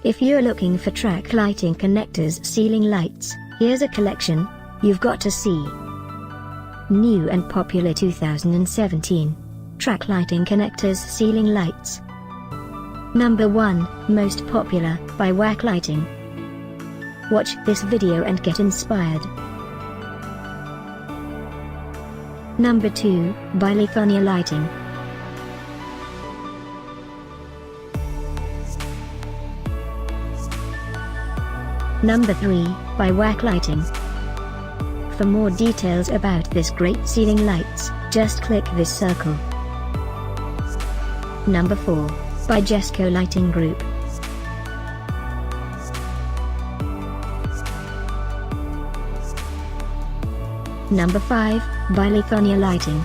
If you're looking for track lighting connectors ceiling lights, here's a collection you've got to see. New and popular 2017 track lighting connectors ceiling lights. Number 1, most popular, by HIPWH Lighting. Watch this video and get inspired. Number 2, by Lithonia Lighting. Number 3, by HIPWH Lighting. For more details about this great ceiling lights, just click this circle. Number 4, by Jesco Lighting Group. Number 5, by Lithonia Lighting.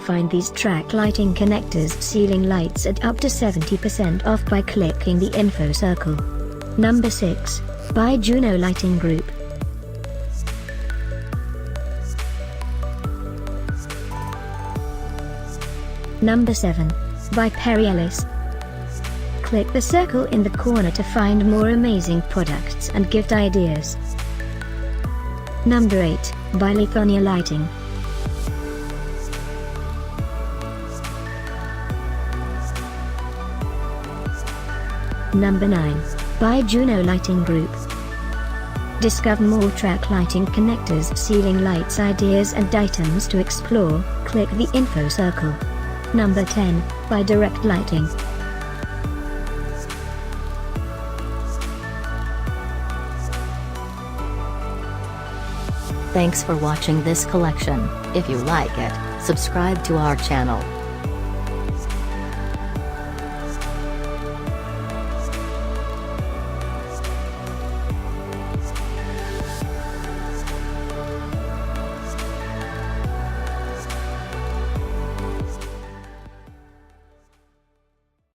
Find these track lighting connectors ceiling lights at up to 70% off by clicking the info circle. Number 6, by Juno Lighting Group. Number 7, by Ellis. Click the circle in the corner to find more amazing products and gift ideas. Number 8, by Lithonia Lighting. Number 9, by Juno Lighting Group. Discover more track lighting connectors ceiling lights ideas and items to explore, click the info circle. Number 10, by Direct Lighting. Thanks for watching this collection. If you like it, subscribe to our channel.